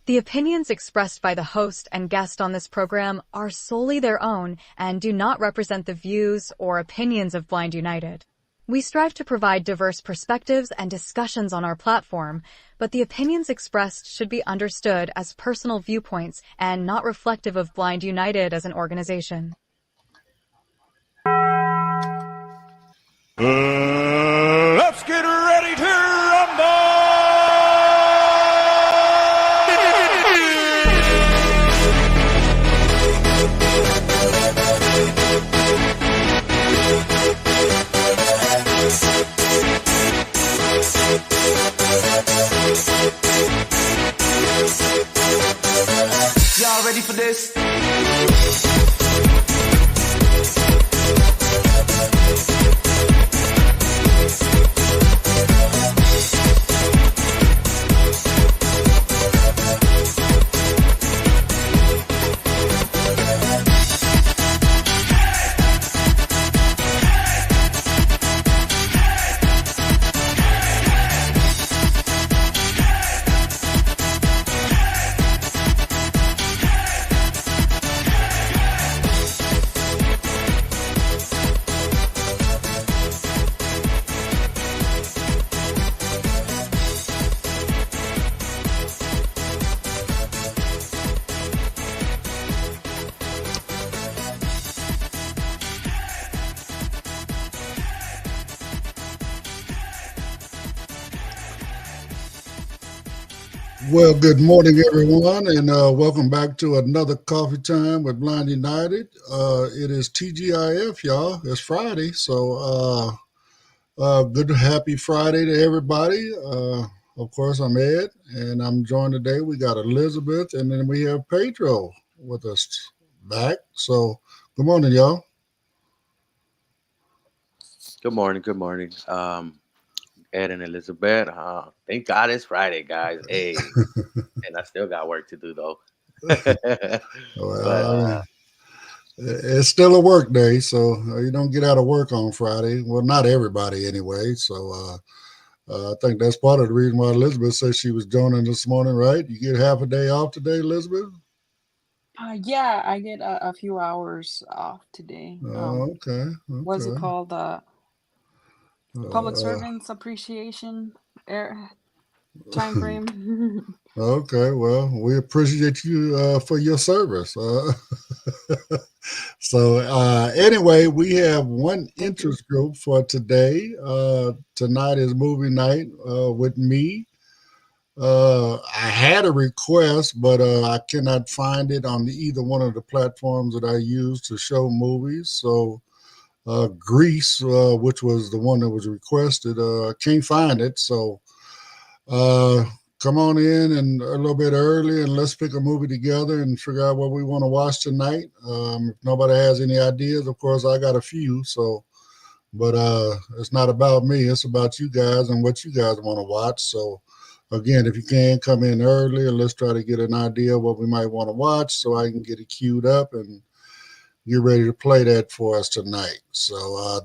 The opinions expressed by the host and guest on this program are solely their own and do not represent the views or opinions of Blind United. We strive to provide diverse perspectives and discussions on our platform, but the opinions expressed should be understood as personal viewpoints and not reflective of Blind United as an organization. Let's get ready to rumble! Y'all ready for this? Well, good morning, everyone, and welcome back to another Coffee Time with Blind United. It is TGIF, y'all. It's Friday, so good, happy Friday to everybody. Of course, I'm Ed, and I'm joined today. We got Elizabeth, and then we have Pedro with us back. So, good morning, y'all. Good morning. Ed and Elizabeth. Thank God it's Friday, guys. Hey, and I still got work to do though. Well, it's still a work day, so you don't get out of work on Friday. Well, not everybody anyway. So I think that's part of the reason why Elizabeth said she was joining this morning, right? You get half a day off today, Elizabeth? Yeah, I get a few hours off today. Okay. What's it called? Public Servants Appreciation time frame. Okay, well, we appreciate you for your service. So anyway, we have one interest group for today. Tonight is movie night with me. I had a request, but I cannot find it on either one of the platforms that I use to show movies. So Grease, which was the one that was requested, can't find it. So come on in and a little bit early and let's pick a movie together and figure out what we want to watch tonight. If nobody has any ideas, of course, I got a few. So, but it's not about me. It's about you guys and what you guys want to watch. So, again, if you can come in early and let's try to get an idea of what we might want to watch so I can get it queued up and get ready to play that for us tonight. So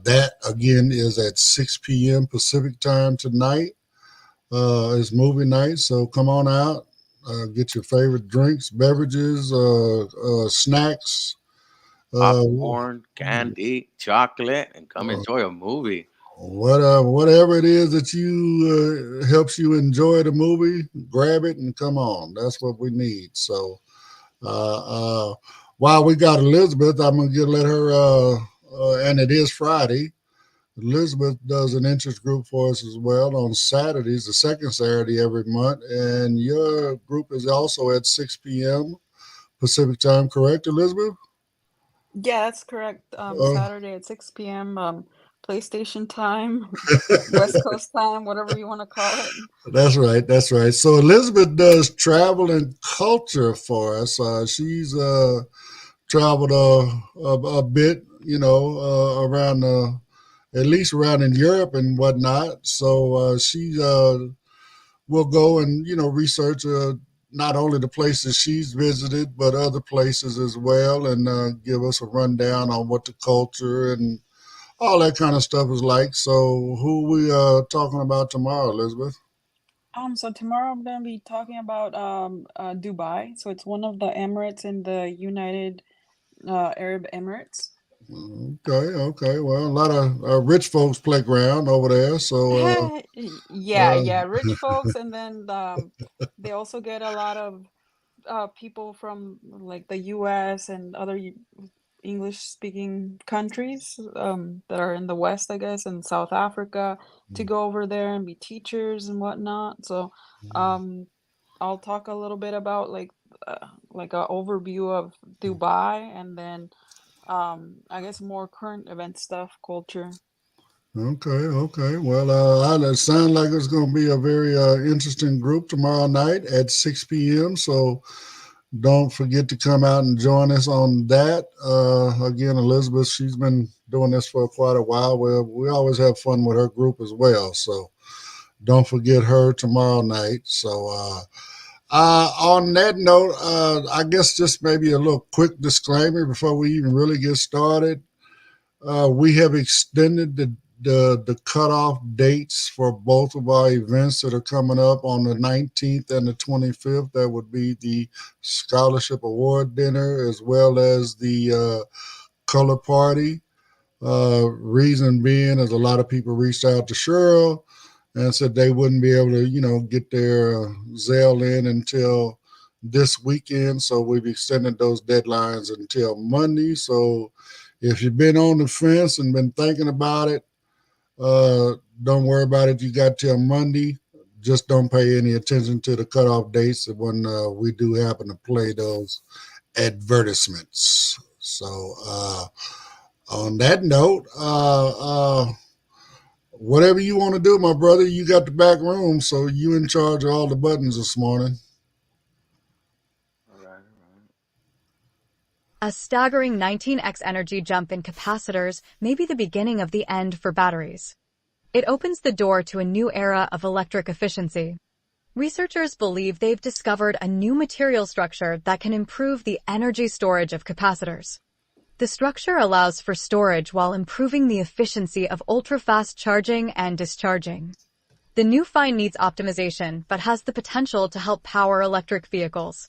that, again, is at 6 p.m. Pacific time tonight. It's movie night, so come on out, get your favorite drinks, beverages, snacks. Popcorn, candy, chocolate, and come enjoy a movie. Whatever it is that you helps you enjoy the movie, grab it and come on. That's what we need. So while we got Elizabeth, I'm going to let her, and it is Friday. Elizabeth does an interest group for us as well on Saturdays, the second Saturday every month. And your group is also at 6 p.m. Pacific time, correct, Elizabeth? Yeah, that's correct. Saturday at 6 p.m. PlayStation time, West Coast time, whatever you want to call it. That's right. So Elizabeth does travel and culture for us. She's traveled a bit, around at least around in Europe and whatnot. So she will go and, research not only the places she's visited, but other places as well, and give us a rundown on what the culture and all that kind of stuff is like. So who we talking about tomorrow, Elizabeth? So tomorrow I'm gonna be talking about Dubai. So it's one of the Emirates in the United Arab Emirates. Okay. Well, a lot of rich folks playground over there. So, Yeah, yeah, rich folks, and then they also get a lot of people from like the US and other English speaking countries that are in the West, I guess, and South Africa to go over there and be teachers and whatnot. So um, I'll talk a little bit about like a overview of Dubai and then I guess more current event stuff, culture. okay. Well, it sounds like it's going to be a very interesting group tomorrow night at 6 p.m. So don't forget to come out and join us on that. Again, Elizabeth, she's been doing this for quite a while. We always have fun with her group as well. So don't forget her tomorrow night. So on that note, I guess just maybe a little quick disclaimer before we even really get started. We have extended the cutoff dates for both of our events that are coming up on the 19th and the 25th. That would be the Scholarship Award Dinner as well as the color party. Reason being is a lot of people reached out to Cheryl and said they wouldn't be able to, get their Zelle in until this weekend. So we've extended those deadlines until Monday. So if you've been on the fence and been thinking about it, don't worry about it. You got till Monday. Just don't pay any attention to the cutoff dates when we do happen to play those advertisements. So on that note, whatever you want to do, my brother, you got the back room, so you in charge of all the buttons this morning. All right. A staggering 19x energy jump in capacitors may be the beginning of the end for batteries. It opens the door to a new era of electric efficiency. Researchers believe they've discovered a new material structure that can improve the energy storage of capacitors. The structure allows for storage while improving the efficiency of ultra-fast charging and discharging. The new find needs optimization, but has the potential to help power electric vehicles.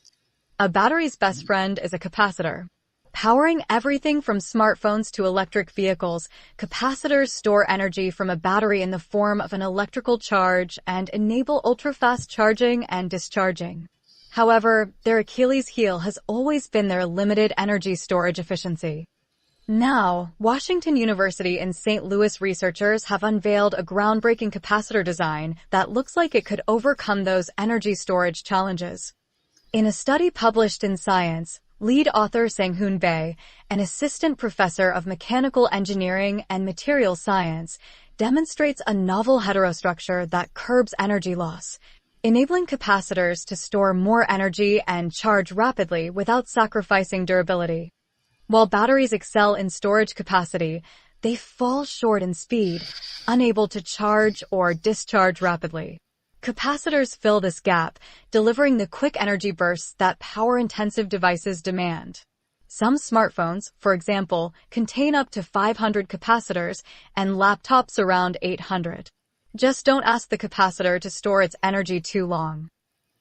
A battery's best friend is a capacitor. Powering everything from smartphones to electric vehicles, capacitors store energy from a battery in the form of an electrical charge and enable ultra-fast charging and discharging. However, their Achilles heel has always been their limited energy storage efficiency. Now, Washington University and St. Louis researchers have unveiled a groundbreaking capacitor design that looks like it could overcome those energy storage challenges. In a study published in Science, lead author Sang-Hoon Bae, an assistant professor of mechanical engineering and material science, demonstrates a novel heterostructure that curbs energy loss, enabling capacitors to store more energy and charge rapidly without sacrificing durability. While batteries excel in storage capacity, they fall short in speed, unable to charge or discharge rapidly. Capacitors fill this gap, delivering the quick energy bursts that power-intensive devices demand. Some smartphones, for example, contain up to 500 capacitors and laptops around 800. Just don't ask the capacitor to store its energy too long.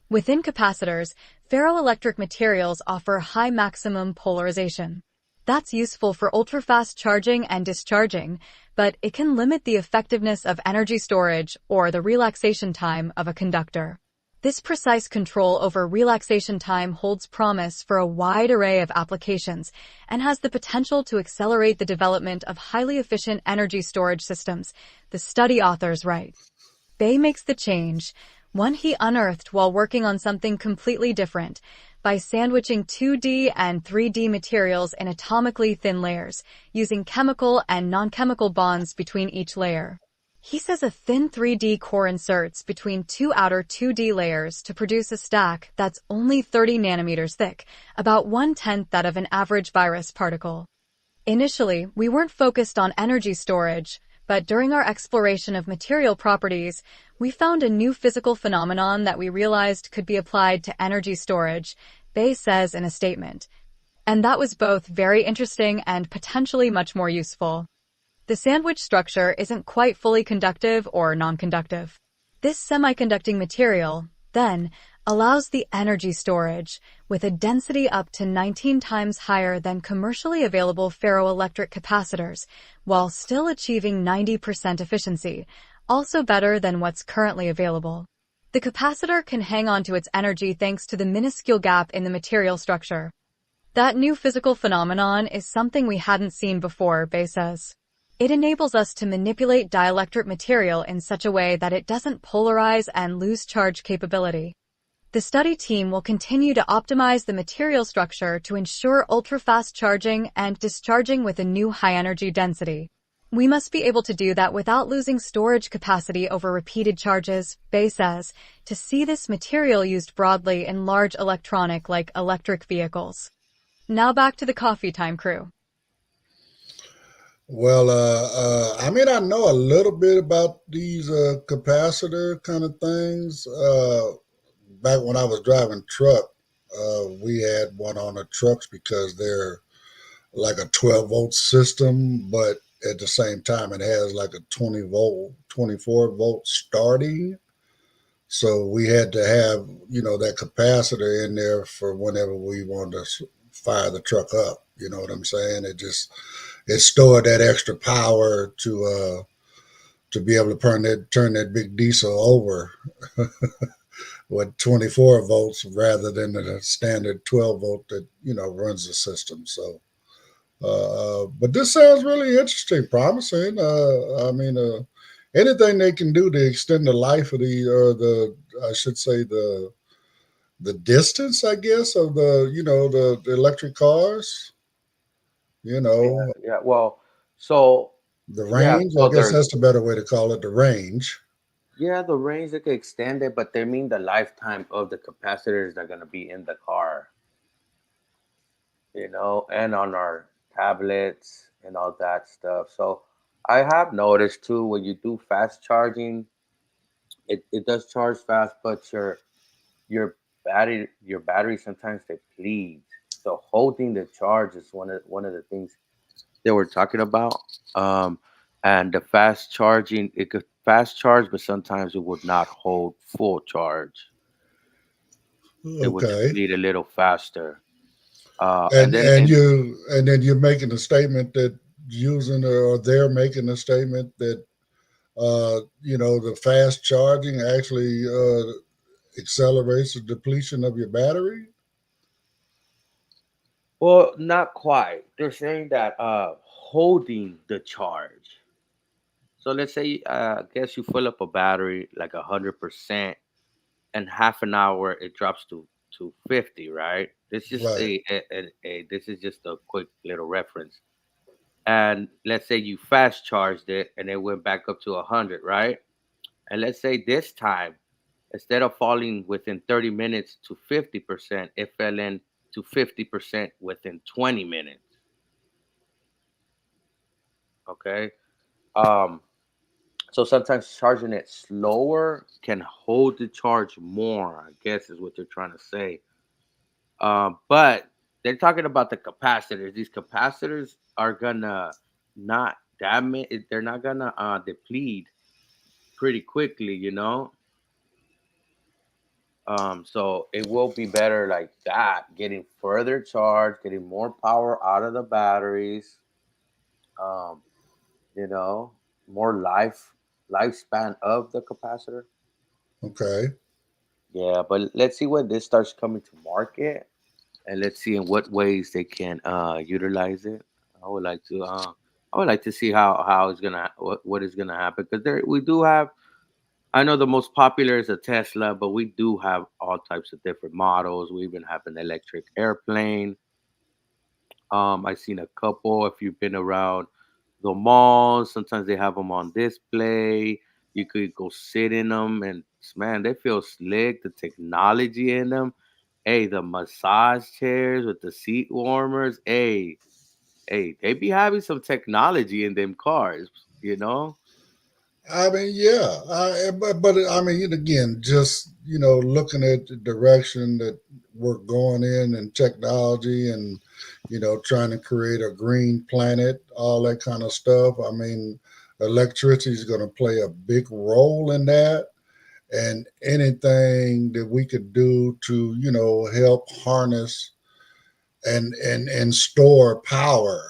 Within capacitors, ferroelectric materials offer high maximum polarization. That's useful for ultra-fast charging and discharging, but it can limit the effectiveness of energy storage or the relaxation time of a conductor. This precise control over relaxation time holds promise for a wide array of applications and has the potential to accelerate the development of highly efficient energy storage systems, the study authors write. Bae makes the change, one he unearthed while working on something completely different, by sandwiching 2D and 3D materials in atomically thin layers, using chemical and non-chemical bonds between each layer. He says a thin 3D core inserts between two outer 2D layers to produce a stack that's only 30 nanometers thick, about 1/10 that of an average virus particle. Initially, we weren't focused on energy storage, but during our exploration of material properties, we found a new physical phenomenon that we realized could be applied to energy storage, Bae says in a statement. And that was both very interesting and potentially much more useful. The sandwich structure isn't quite fully conductive or non-conductive. This semiconducting material, then, allows the energy storage, with a density up to 19 times higher than commercially available ferroelectric capacitors, while still achieving 90% efficiency, also better than what's currently available. The capacitor can hang on to its energy thanks to the minuscule gap in the material structure. That new physical phenomenon is something we hadn't seen before, Bay says. It enables us to manipulate dielectric material in such a way that it doesn't polarize and lose charge capability. The study team will continue to optimize the material structure to ensure ultra-fast charging and discharging with a new high-energy density. We must be able to do that without losing storage capacity over repeated charges, Bay says, to see this material used broadly in large electronic like electric vehicles. Now back to the coffee time crew. Well, I mean, I know a little bit about these capacitor kind of things. Back when I was driving truck, we had one on the trucks because they're like a 12-volt system, but at the same time, it has like a 20-volt, 24-volt starting. So we had to have, that capacitor in there for whenever we wanted to fire the truck up. You know what I'm saying? It stored that extra power to be able to turn that big diesel over with 24 volts rather than the standard 12 volt that runs the system. So, but this sounds really interesting, promising. I mean, anything they can do to extend the life of the distance, I guess, of the electric cars. Yeah. Well, so The range, so I guess that's the better way to call it, the range. yeah, the range they could extend it, but they mean the lifetime of the capacitors that are going to be in the car, and on our tablets and all that stuff. So I have noticed too when you do fast charging, it does charge fast, but your battery sometimes depletes. So holding the charge is one of the things they were talking about. And the fast charging, it could fast charge, but sometimes it would not hold full charge. It would Okay. deplete a little faster. And then you're making a statement that they're making a statement that the fast charging actually accelerates the depletion of your battery. Well, not quite. They're saying that holding the charge. So let's say, I guess you fill up a battery like 100%, and half an hour it drops to 50, right? This is Right. this is just a quick little reference. And let's say you fast charged it and it went back up to 100, right? And let's say this time, instead of falling within 30 minutes to 50%, it fell in to 50% within 20 minutes. Okay. Um, so sometimes charging it slower can hold the charge more, I guess is what they're trying to say. But they're talking about the capacitors. These capacitors are gonna not damage. They're not gonna deplete pretty quickly. So it will be better like that, getting further charge, getting more power out of the batteries. Um, more lifespan of the capacitor. Okay. Yeah, but let's see when this starts coming to market, and let's see in what ways they can utilize it. I would like to see how it's gonna what is gonna happen, because there we do have. I know the most popular is a Tesla, but we do have all types of different models. We even have an electric airplane. I've seen a couple. If you've been around the malls, sometimes they have them on display. You could go sit in them, and man, they feel slick. The technology in them, hey, the massage chairs with the seat warmers, hey, they be having some technology in them cars. I mean, yeah, but I mean, again, just looking at the direction that we're going in and technology, and trying to create a green planet, all that kind of stuff. I mean, electricity is going to play a big role in that. and anything that we could do to, help harness and store power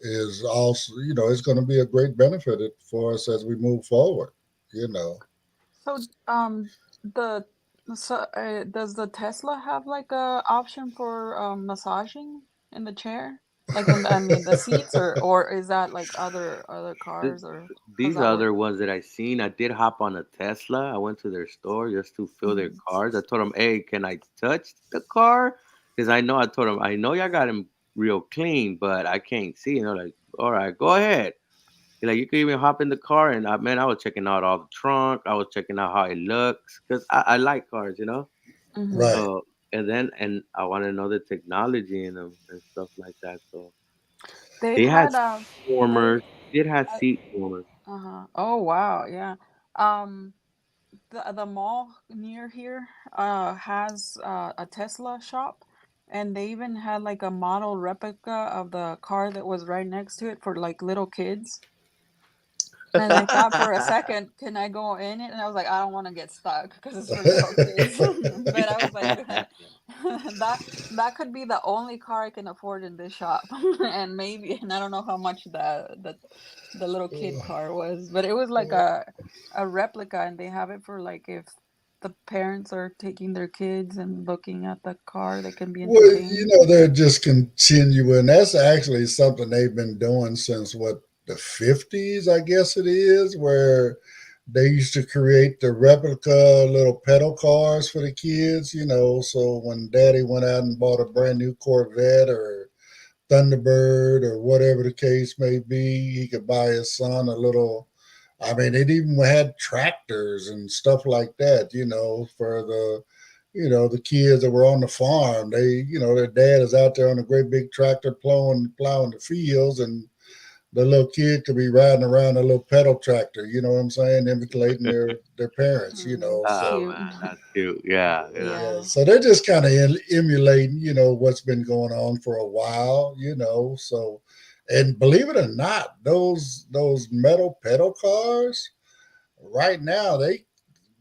is also, it's going to be a great benefit for us as we move forward. You know. So, the does the Tesla have like a option for massaging in the chair? Like I mean the seats, or is that like other Th- cars, or how does These that work? other ones that I seen, I did hop on a Tesla. I went to their store just to fill their Mhm. cars. I told them, "Hey, can I touch the car?" Because I told them, I know y'all got him real clean, but I can't see. And they're like, "All right, go ahead." Like you could even hop in the car, and man, I was checking out all the trunk. I was checking out how it looks because I like cars, you know. Mhm. Right. So and I want to know the technology in them and stuff like that. So They they had had they warmers. Did have uh seat warmers. uh-huh. Oh wow, yeah. Um, the mall near here has a Tesla shop, and they even had like a model replica of the car that was right next to it for like little kids. And I thought for a second, "Can I go in it?" And I was like, "I don't wanna get stuck because it's for little kids." But I was like, "That that could be the only car I can afford in this shop." And I don't know how much the little kid car was, but it was like a replica, and they have it for, like, if the parents are taking their kids and looking at the car, they can be Well, entertained. they're just continuing. That's actually something they've been doing since what, the 50s, I guess it is, where they used to create the replica little pedal cars for the kids, so when daddy went out and bought a brand new Corvette or Thunderbird or whatever the case may be, he could buy his son a little. I mean, it even had tractors and stuff like that, for the kids that were on the farm. Their dad is out there on a great big tractor plowing the fields, and the little kid could be riding around a little pedal tractor. You know what I'm saying? Imitating their parents. It's Oh cute. man, that's cute. Yeah, yeah. Yeah. Yeah. So they're just kind of emulating, what's been going on for a while. So, and believe it or not, those metal pedal cars right now, they,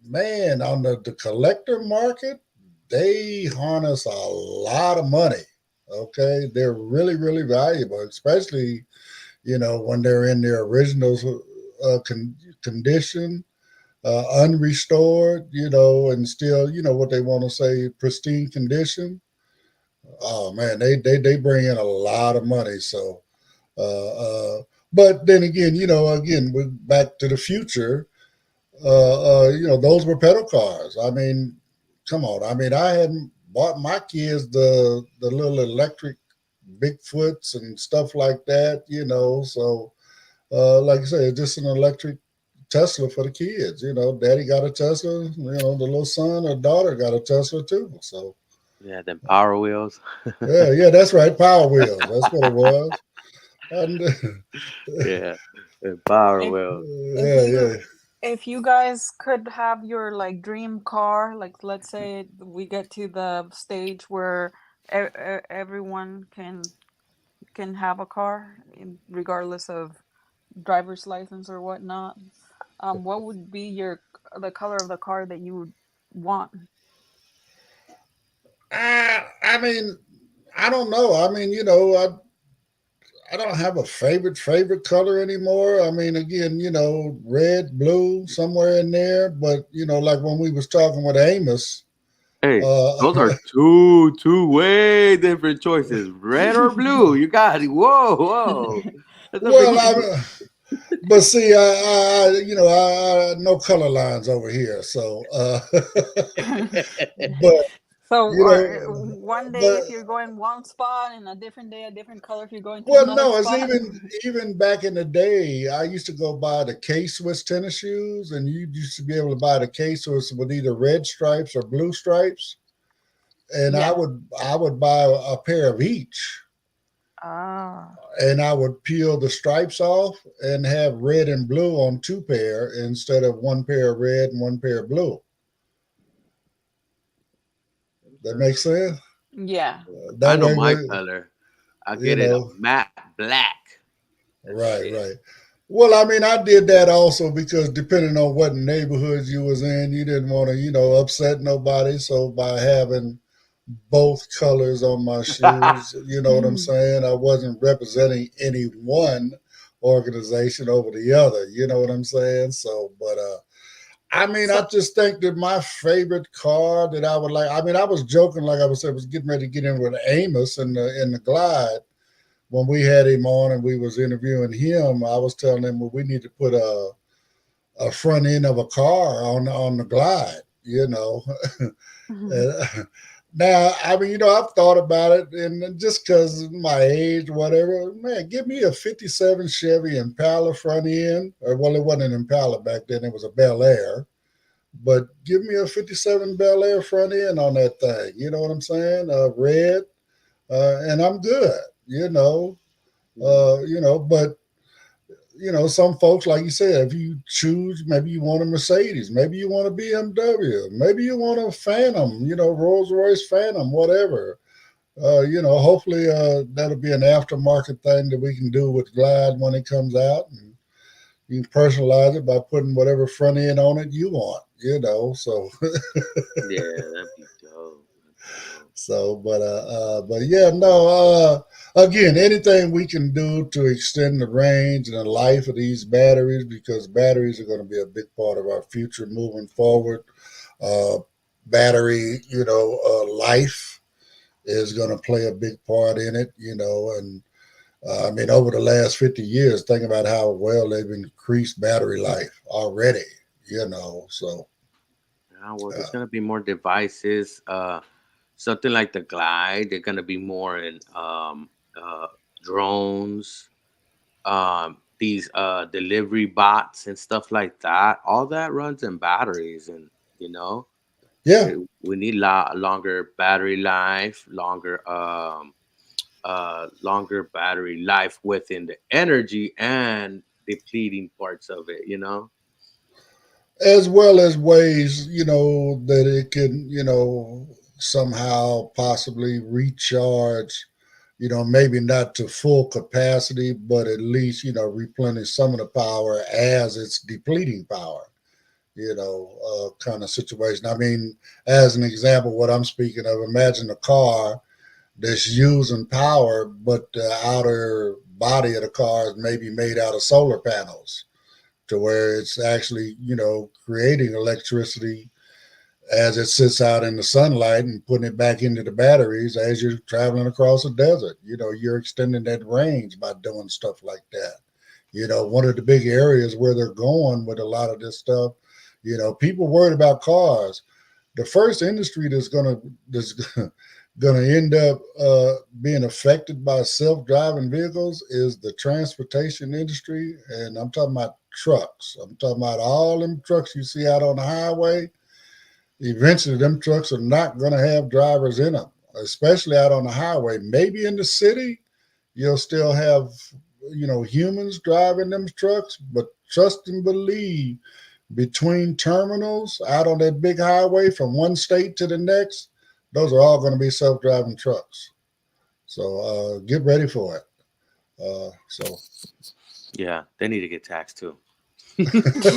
man, on the collector market, they harness a lot of money. Okay, they're really, really valuable, especially when they're in their original condition, unrestored, and still, what they want to say, pristine condition. Oh man, they bring in a lot of money. So, uh, uh, but then again, again, we're back to the future. Those were pedal cars. I mean, come on. I mean, I hadn't bought my kids the little electric Bigfoots and stuff like that. So like I said, just an electric Tesla for the kids. Daddy got a Tesla. The little son or daughter got a Tesla too. So Yeah, then Power Wheels. yeah, that's right. Power Wheels. That's what it was. And Yeah, and Power If Wheels. if yeah, you yeah. if you guys could have your like dream car, like let's say we get to the stage where everyone can have a car regardless of driver's license or whatnot, what would be the color of the car that you would want? I mean, I don't know. I mean, I don't have a favorite color anymore. I mean, again, red, blue, somewhere in there. But like when we was talking with Amos, Hey, uh, those are two way different choices. Red or blue. You got it. Whoa, whoa. That's a well, big but see, no color lines over here. So, but So, you or know, one day but if you're going one spot, and a different day a different color if you're going to well, another no, it's spot. even back in the day. I used to go buy the K-Swiss tennis shoes, and you used to be able to buy the K-Swiss with either red stripes or blue stripes. And I Yeah. would buy a pair of each, Ah. and I would peel the stripes off and have red and blue on two pair instead of one pair of red and one pair of blue. That makes sense. Yeah. I That know way, my we, color. I you get it a know, matte black. That's right, it. right. Well, I mean, I did that also because depending on what neighborhoods you was in, you didn't want to, upset nobody. So by having both colors on my shoes, you know what I'm Mhm. saying? I wasn't representing any one organization over the other. You know what I'm saying? So, but I mean, I So, just think that my favorite car that I would like. I mean, I was joking, like I was saying, was getting ready to get in with Amos in the Glide when we had him on and we was interviewing him. I was telling him, well, we need to put a front end of a car on the Glide. mhm. Uh, Now, I mean, I've thought about it, and just because my age, whatever, man, give me a '57 Chevy Impala front end. Or, well, it wasn't an Impala back then; it was a Bel Air. But give me a '57 Bel Air front end on that thing. You know what I'm saying? Red, and I'm good. You know, but some folks, like you said, if you choose, maybe you want a Mercedes, maybe you want a BMW, maybe you want a Phantom, Rolls Royce Phantom, whatever. Hopefully that'll be an aftermarket thing that we can do with Glide when it comes out. And you can personalize it by putting whatever front end on it you want, So Yeah, that'd be dope. That'd be dope. but yeah, no. Again, anything we can do to extend the range and the life of these batteries, because batteries are going to be a big part of our future moving forward. Uh, Battery, life is going to play a big part in it, and I mean, over the last 50 years, think about how well they've increased battery life already, So, Yeah, well, there's uh, gonna be more devices. Something like the Glide. They're gonna be more in drones. These delivery bots and stuff like that. All that runs in batteries, and you know, yeah, we need longer battery life, longer battery life within the energy and depleting parts of it. as well as ways, that it can, somehow possibly recharge, maybe not to full capacity, but at least, replenish some of the power as it's depleting power, kind of situation. I mean, as an example, what I'm speaking of, imagine a car that's using power, but the outer body of the car is maybe made out of solar panels to where it's actually, creating electricity as it sits out in the sunlight and putting it back into the batteries as you're traveling across the desert. You're extending that range by doing stuff like that. One of the big areas where they're going with a lot of this stuff, people worried about cars. The first industry that's gonna end up being affected by self-driving vehicles is the transportation industry, and I'm talking about trucks. I'm talking about all them trucks you see out on the highway. Eventually, them trucks are not gonna have drivers in them, especially out on the highway. Maybe in the city, you'll still have humans driving them trucks, but trust and believe between terminals out on that big highway from one state to the next, those are all going to be self-driving trucks. So get ready for it. So Yeah, they need to get taxed too.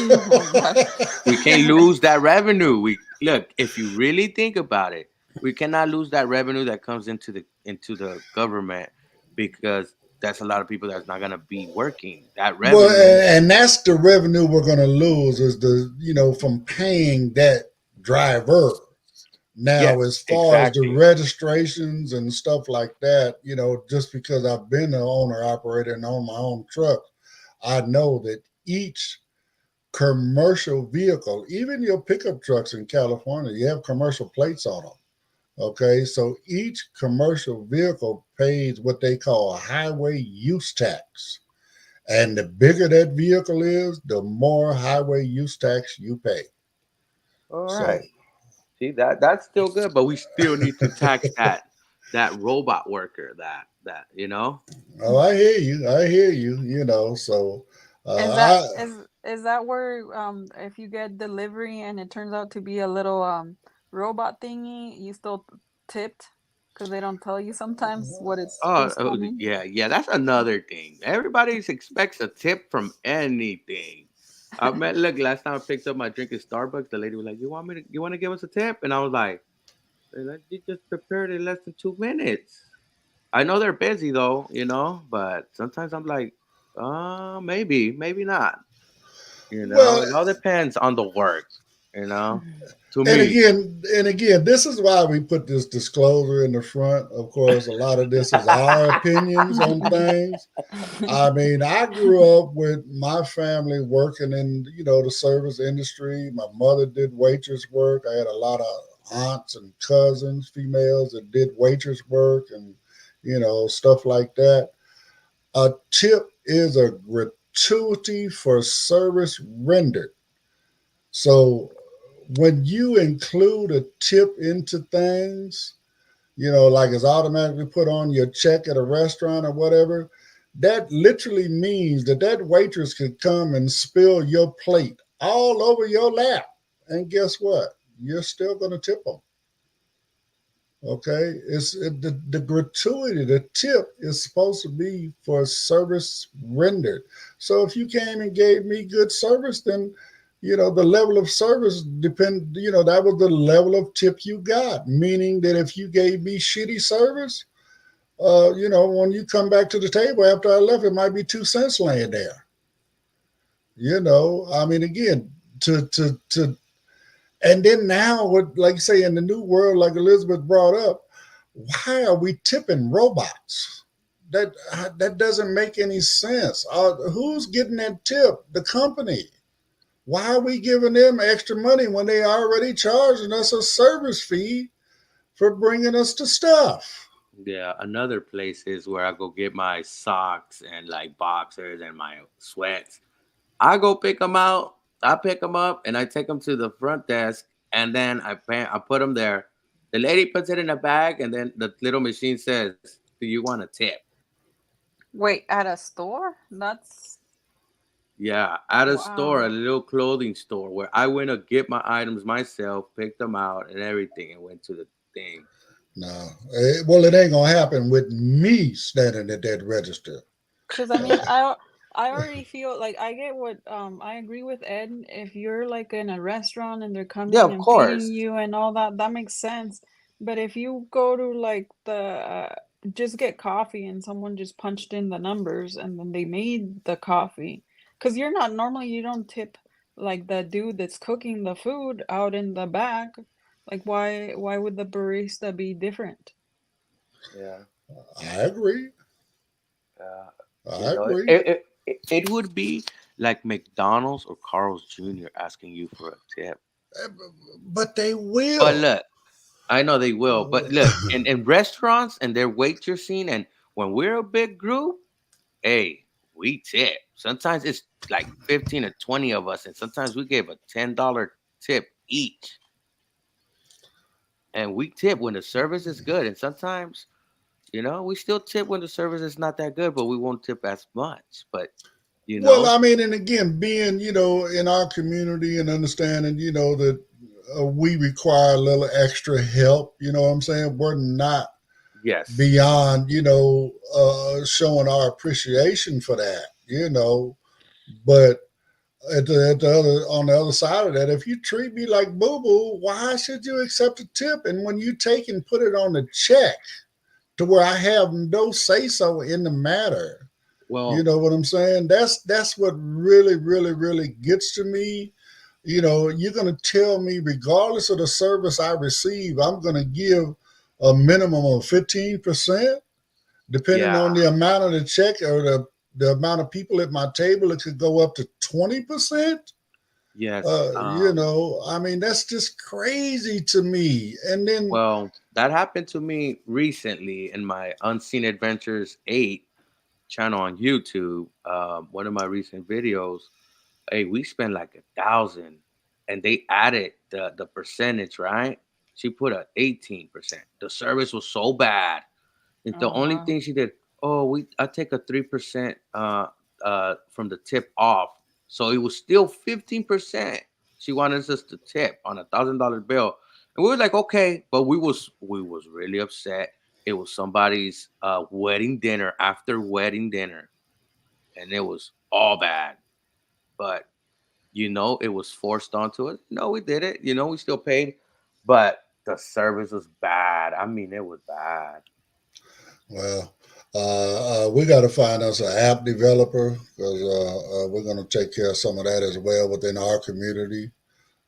Oh my gosh. We can't lose that revenue. We look, if you really think about it, we cannot lose that revenue that comes into the government, because that's a lot of people that's not gonna be working. That well, revenue. and that's the revenue we're going to lose is from paying that driver. Yeah, Now, as far as the exactly. registrations and stuff like that, just because I've been an owner operator and own my own truck, I know that each commercial vehicle, even your pickup trucks in California, you have commercial plates on them. Okay, so each commercial vehicle pays what they call a highway use tax. And the bigger that vehicle is, the more highway use tax you pay. All So, right. See, that's still good, but we still need to tax that robot worker. That. oh, I hear you. I hear you. So Is that uh, I, is that where if you get delivery and it turns out to be a little robot thingy, you still tipped? because they don't tell you sometimes what it's Oh, what's coming. yeah. That's another thing. Everybody expects a tip from anything. I met. Look, last time I picked up my drink at Starbucks, the lady was like, You want to give us a tip?" And I was like, "You just prepared it in less than 2 minutes." I know they're busy though, but sometimes I'm like, maybe not. Well, It all depends on the work. You know, to and me, again, this is why we put this disclosure in the front. Of course, a lot of this is our opinions on things. I mean, I grew up with my family working in, the service industry. My mother did waitress work. I had a lot of aunts and cousins, females that did waitress work and, stuff like that. A tip is a gratuity for service rendered. So when you include a tip into things, like it's automatically put on your check at a restaurant or whatever, that literally means that waitress could come and spill your plate all over your lap. And guess what? You're still going to tip them. Okay, the gratuity, the tip is supposed to be for service rendered. So if you came and gave me good service, then the level of service that was the level of tip you got. Meaning that if you gave me shitty service, when you come back to the table after I left, it might be 2 cents laying there. I mean, again, to and then now, like you say, in the new world, like Elizabeth brought up, why are we tipping robots? That doesn't make any sense. Who's getting that tip? The company. Why are we giving them extra money when they already charging us a service fee for bringing us the stuff? yeah. Another place is where I go get my socks and like boxers and my sweats. I go pick them out. I pick them up and I take them to the front desk, and then I put them there. The lady puts it in a bag, and then the little machine says, "Do you want a tip?" Wait, at a store? That's Yeah, at a store, a wow. little clothing store where I went to get my items myself, picked them out and everything, and went to the thing. No. Well, it ain't gonna happen with me standing at that register. Because I mean, I already feel like I get what I agree with Ed. If you're like in a restaurant and they're Yeah, coming of and feeding course. you and all that, that makes sense. But if you go to like the just get coffee and someone just punched in the numbers and then they made the coffee, because you're not normally you don't tip like the dude that's cooking the food out in the back. Like why would the barista be different? Yeah. I agree. Uh, I agree. it would be like McDonald's or Carl's Jr. asking you for a tip. Uh, But they But will. look, I know they will. But look, in restaurants and their waitressing, and when we're a big group, hey, we tip. Sometimes it's like 15 or 20 of us, and sometimes we give a $10 tip each. And we tip when the service is good. And sometimes, we still tip when the service is not that good, but we won't tip as much. But you Well, know, I mean, and again, being, in our community and understanding, that we require a little extra help, you know what I'm saying? We're not yes. beyond, showing our appreciation for that, but on the other side of that, if you treat me like boo boo, why should you accept a tip? And when you take and put it on the check to where I have no say so in the matter, you Well, know what I'm saying? That's what really, really, really gets to me. You're gonna tell me, regardless of the service I receive, I'm gonna give a minimum of 15%, depending yeah, on the amount of the check or the amount of people at my table. It could go up to 20%. yes. I mean, that's just crazy to me. And then, Well, that happened to me recently in my Unseen Adventures 8 channel on YouTube. One of my recent videos. Hey, we spent like 1,000, and they added the percentage, right? She put a 18%. The service was so bad. And the Oh only wow. thing she did, oh, I take a 3% from the tip off. So it was still 15%. She wanted us to tip on $1,000 bill. And we were like, okay, but we was really upset It was somebody's wedding dinner after wedding dinner, and it was all bad. But it was forced onto us. No, we did it. We still paid, but the service was bad. I mean, it was bad. Well, we got to find us an app developer because we're going to take care of some of that as well within our community.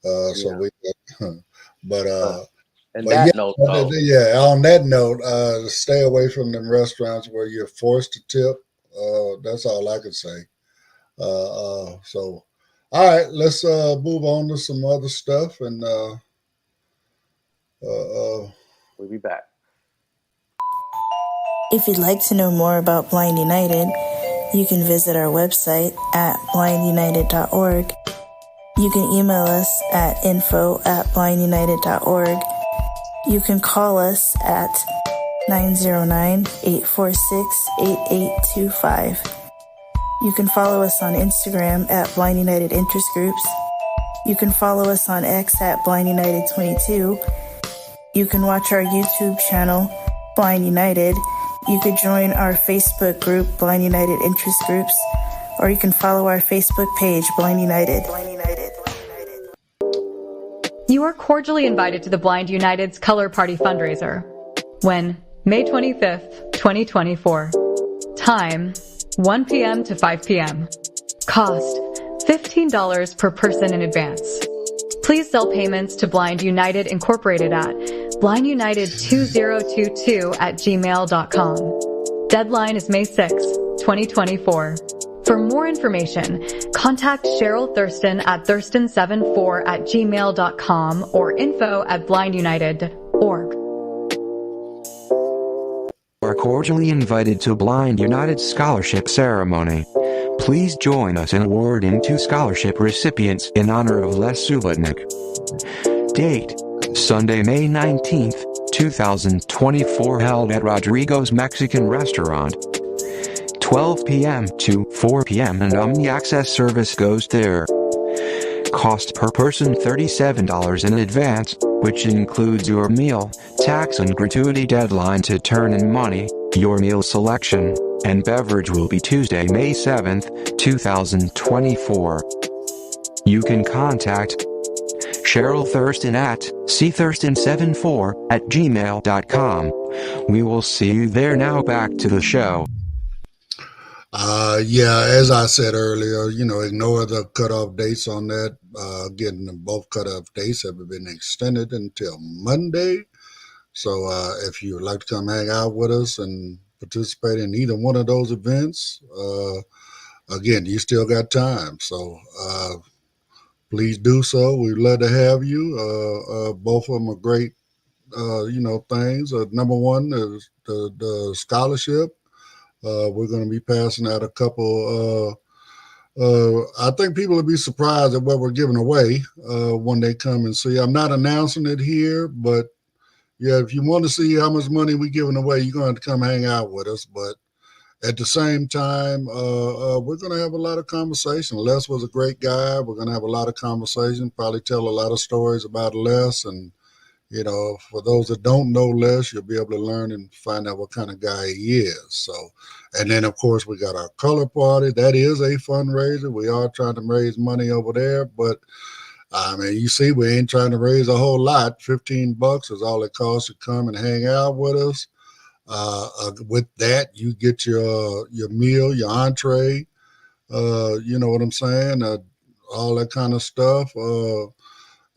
So Yeah. we, but And but that yeah, note, though, yeah. On that note, stay away from them restaurants where you're forced to tip. That's all I can say. So, all right, let's move on to some other stuff, and we'll be back. If you'd like to know more about Blind United, you can visit our website at blindunited.org. You can email us at info@blindunited.org. You can call us at 909-846-8825. You can follow us on Instagram at Blind United Interest Groups. You can follow us on X at Blind United 22. You can watch our YouTube channel, Blind United. You could join our Facebook group, Blind United Interest Groups, or you can follow our Facebook page, Blind United. You are cordially invited to the Blind United's Color Party fundraiser. When? May 25th, 2024. Time, 1 p.m. to 5 p.m. Cost, $15 per person in advance. Please sell payments to Blind United Incorporated at blindunited2022@gmail.com. Deadline is May 6, 2024. For more information, contact Cheryl Thurston at thurston74@gmail.com or info@blindunited.org. You are cordially invited to Blind United Scholarship Ceremony. Please join us in awarding 2 scholarship recipients in honor of Les Subotnick. Date: Sunday, May 19th, 2024, held at Rodrigo's Mexican Restaurant. 12 p.m. to 4 p.m. and Omni-access service goes there. Cost per person $37 in advance, which includes your meal, tax and gratuity. Deadline to turn in money, your meal selection, and beverage will be Tuesday, May 7th, 2024. You can contact Cheryl Thurston at cthurston74@gmail.com. We will see you there. Now back to the show. Yeah, as I said earlier, ignore the cutoff dates on that. Again, both cutoff dates have been extended until Monday. So if you would like to come hang out with us and participate in either one of those events, again, you still got time. So please do so. We'd love to have you. Both of them are great, things. Number one is the scholarship. We're going to be passing out a couple. I think people will be surprised at what we're giving away when they come and see. I'm not announcing it here, but yeah, if you want to see how much money we're giving away, you're going to have to come hang out with us. But at the same time, we're going to have a lot of conversation. Les was a great guy. We're going to have a lot of conversation, probably tell a lot of stories about Les. And, for those that don't know Les, you'll be able to learn and find out what kind of guy he is. So, and then, of course, we got our color party. That is a fundraiser. We are trying to raise money over there. But, you see, we ain't trying to raise a whole lot. $15 is all it costs to come and hang out with us. With that, you get your meal, your entree, you know what I'm saying? All that kind of stuff.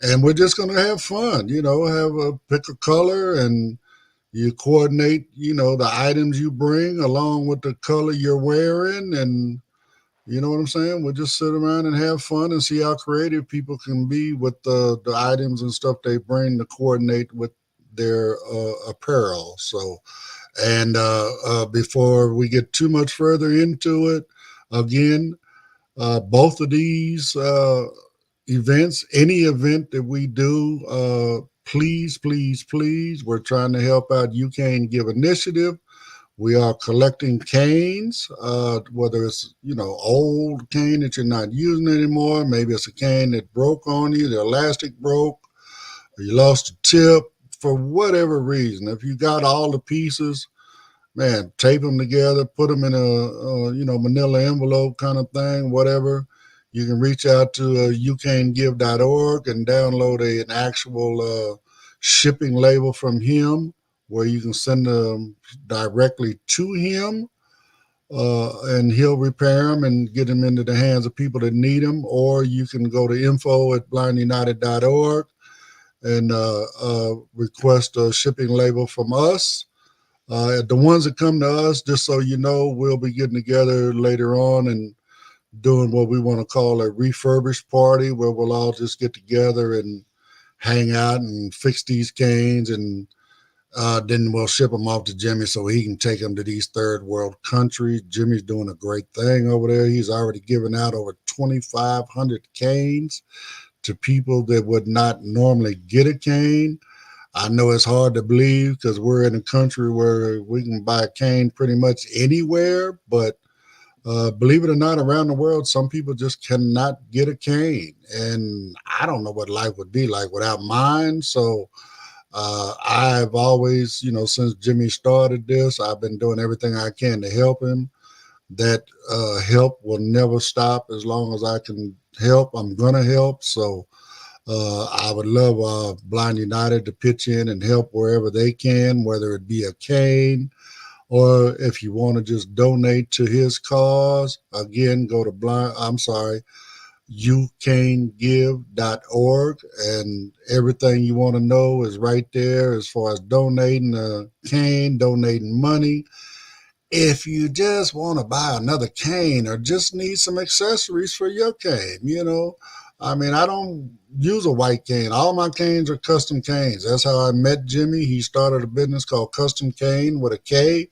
And we're just going to have fun, pick a color and you coordinate, the items you bring along with the color you're wearing. And you know what I'm saying? We'll just sit around and have fun and see how creative people can be with the items and stuff they bring to coordinate with their apparel. So, and before we get too much further into it, again, both of these events, any event that we do, please, we're trying to help out You Can Give Initiative. We are collecting canes, whether it's, old cane that you're not using anymore. Maybe it's a cane that broke on you, the elastic broke, or you lost a tip, for whatever reason, if you got all the pieces, man, tape them together, put them in a manila envelope kind of thing, whatever. You can reach out to youcangive.org and download an actual shipping label from him where you can send them directly to him, and he'll repair them and get them into the hands of people that need them. Or you can go to info@blindunited.org and request a shipping label from us. The ones that come to us, just so you know, we'll be getting together later on and doing what we want to call a refurbished party, where we'll all just get together and hang out and fix these canes, and then we'll ship them off to Jimmy so he can take them to these third world countries. Jimmy's doing a great thing over there. He's already given out over 2,500 canes to people that would not normally get a cane. I know it's hard to believe because we're in a country where we can buy a cane pretty much anywhere, but believe it or not, around the world, some people just cannot get a cane. And I don't know what life would be like without mine. So I've always, since Jimmy started this, I've been doing everything I can to help him. That help will never stop as long as I can help. I'm going to help. So I would love Blind United to pitch in and help wherever they can, whether it be a cane, or if you want to just donate to his cause. Again, go to youcangive.org, and everything you want to know is right there as far as donating a cane, donating money. If you just want to buy another cane or just need some accessories for your cane, I don't use a white cane. All my canes are custom canes. That's how I met Jimmy. He started a business called Custom Cane with a K.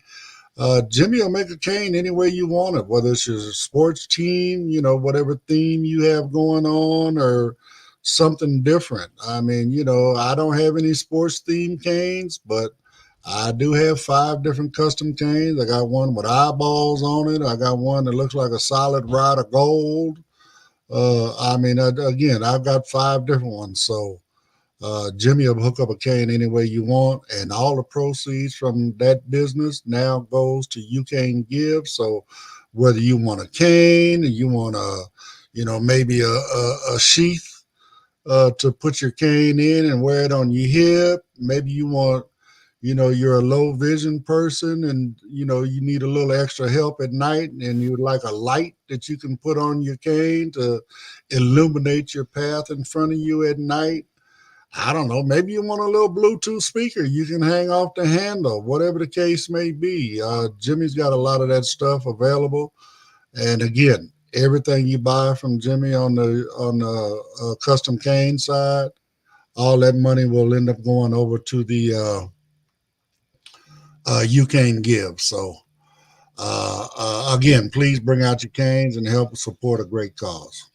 Jimmy will make a cane any way you want it, whether it's your sports team, whatever theme you have going on, or something different. I don't have any sports themed canes, but I do have 5 different custom canes. I got one with eyeballs on it. I got one that looks like a solid rod of gold. I've got 5 different ones. So Jimmy will hook up a cane any way you want, and all the proceeds from that business now goes to You Can Give. So whether you want a cane, or you want maybe a sheath to put your cane in and wear it on your hip, maybe you want, you're a low vision person and, you need a little extra help at night, and you would like a light that you can put on your cane to illuminate your path in front of you at night. I don't know, maybe you want a little Bluetooth speaker you can hang off the handle, whatever the case may be. Jimmy's got a lot of that stuff available. And again, everything you buy from Jimmy on the custom cane side, all that money will end up going over to the You Can Give. So again, please bring out your canes and help support a great cause.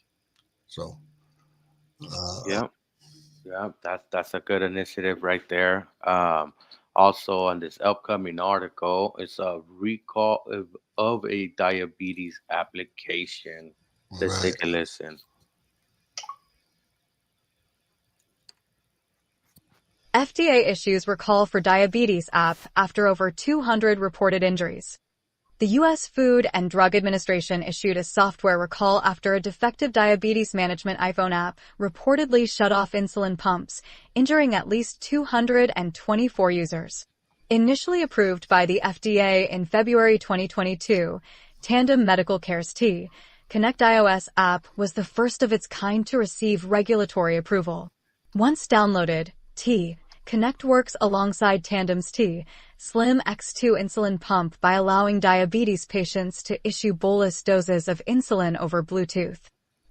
So yeah, that's a good initiative right there. Also, on this upcoming article, it's a recall of a diabetes application. Let's take a listen. FDA issues recall for diabetes app after over 200 reported injuries. The U.S. Food and Drug Administration issued a software recall after a defective diabetes management iPhone app reportedly shut off insulin pumps, injuring at least 224 users. Initially approved by the FDA in February 2022, Tandem Medical Care's T Connect iOS app was the first of its kind to receive regulatory approval. Once downloaded, T Connect works alongside Tandem's T Slim X2 insulin pump by allowing diabetes patients to issue bolus doses of insulin over Bluetooth.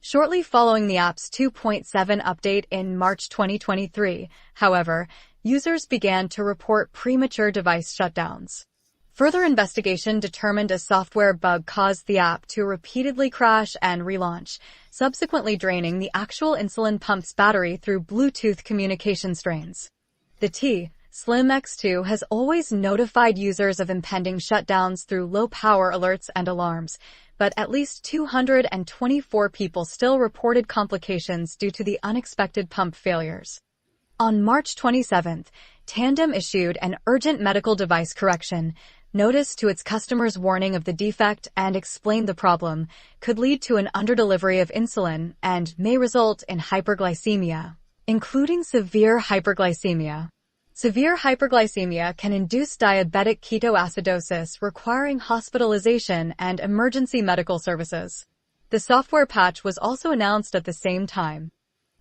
Shortly following the app's 2.7 update in March 2023, however, users began to report premature device shutdowns. Further investigation determined a software bug caused the app to repeatedly crash and relaunch, subsequently draining the actual insulin pump's battery through Bluetooth communication strains. The T Slim X2 has always notified users of impending shutdowns through low-power alerts and alarms, but at least 224 people still reported complications due to the unexpected pump failures. On March 27th, Tandem issued an urgent medical device correction notice to its customers warning of the defect and explained the problem could lead to an underdelivery of insulin and may result in hyperglycemia, including severe hyperglycemia. Severe hyperglycemia can induce diabetic ketoacidosis requiring hospitalization and emergency medical services. The software patch was also announced at the same time.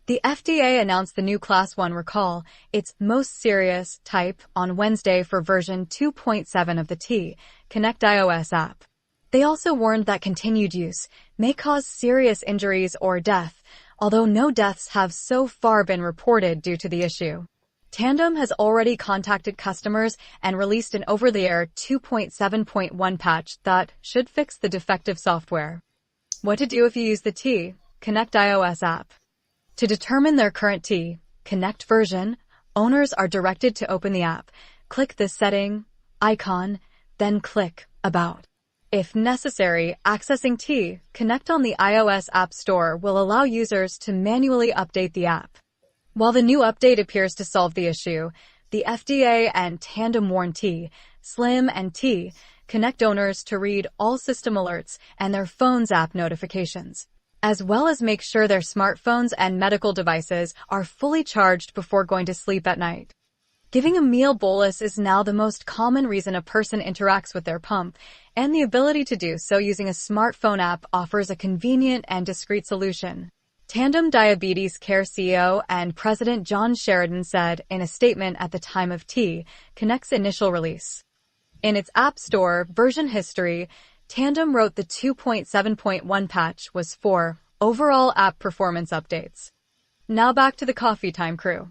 The FDA announced the new Class 1 recall, its most serious type, on Wednesday for version 2.7 of the T-Connect iOS app. They also warned that continued use may cause serious injuries or death, although no deaths have so far been reported due to the issue. Tandem has already contacted customers and released an over-the-air 2.7.1 patch that should fix the defective software. What to do if you use the T-Connect iOS app. To determine their current T-Connect version, owners are directed to open the app, click the setting icon, then click About. If necessary, accessing T-Connect on the iOS App Store will allow users to manually update the app. While the new update appears to solve the issue, the FDA and Tandem warn T-Slim and T-Connect owners to read all system alerts and their phone's app notifications, as well as make sure their smartphones and medical devices are fully charged before going to sleep at night. Giving a meal bolus is now the most common reason a person interacts with their pump, and the ability to do so using a smartphone app offers a convenient and discreet solution. Tandem Diabetes Care CEO and President John Sheridan said in a statement at the time of T-Connect's initial release. In its App Store version history, Tandem wrote the 2.7.1 patch was for overall app performance updates. Now back to the Coffee Time crew.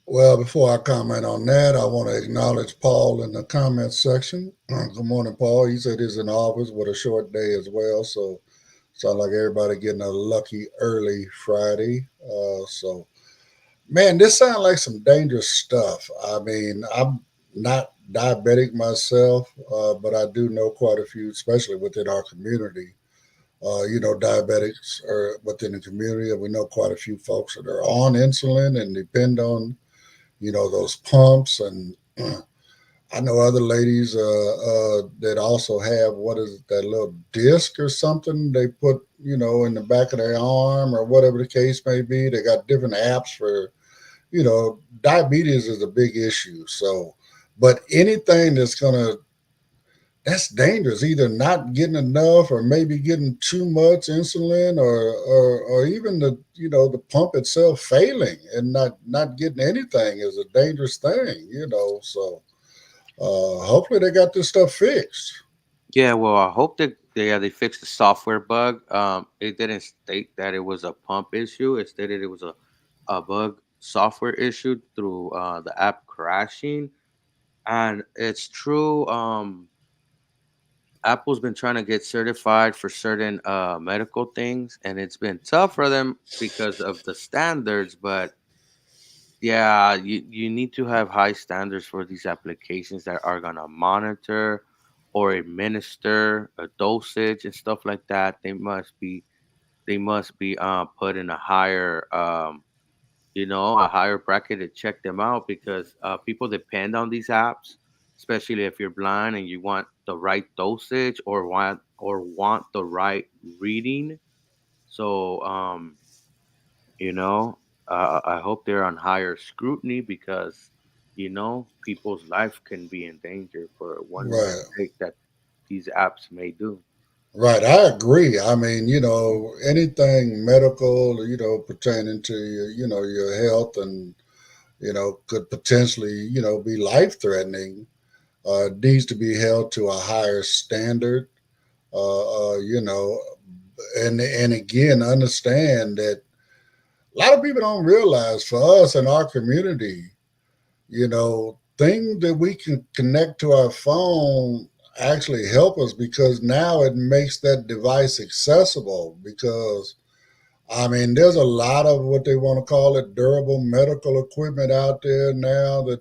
Well, before I comment on that, I want to acknowledge Paul in the comments section. Good morning, Paul. He said he's in office with a short day as well, so sounds like everybody getting a lucky early Friday. Man, this sounds like some dangerous stuff. I mean, I'm not diabetic myself, but I do know quite a few, especially within our community. Diabetics are within the community, and we know quite a few folks that are on insulin and depend on, those pumps. And I know other ladies that also have, what is it, that little disc or something they put, in the back of their arm or whatever the case may be. They got different apps for, diabetes is a big issue. So, but anything that's dangerous, either not getting enough or maybe getting too much insulin or even the pump itself failing and not getting anything is a dangerous thing, so hopefully they got this stuff fixed. Yeah, well, I hope that they fixed the software bug. It didn't state that it was a pump issue. It stated it was a bug software issue through the app crashing. And it's true. Apple's been trying to get certified for certain medical things, and it's been tough for them because of the standards. But yeah, you need to have high standards for these applications that are going to monitor or administer a dosage and stuff like that. They must be put in a higher a higher bracket to check them out, because people depend on these apps, especially if you're blind and you want the right dosage or want the right reading. So I hope they're on higher scrutiny, because people's life can be in danger for one mistake that these apps may do. Right, I agree. I mean, anything medical, pertaining to your health and could potentially be life threatening, needs to be held to a higher standard. And again, understand that a lot of people don't realize, for us in our community, things that we can connect to our phone actually help us, because now it makes that device accessible. Because there's a lot of what they want to call it durable medical equipment out there now that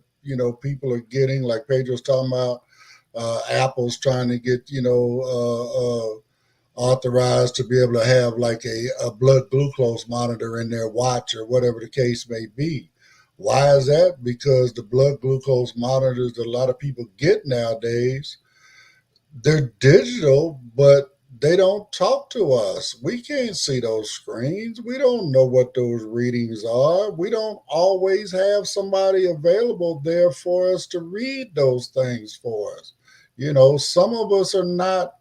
people are getting, like Pedro's talking about. Apple's trying to get authorized to be able to have like a blood glucose monitor in their watch or whatever the case may be. Why is that? Because the blood glucose monitors that a lot of people get nowadays, they're digital, but they don't talk to us. We can't see those screens. We don't know what those readings are. We don't always have somebody available there for us to read those things for us. Some of us are not,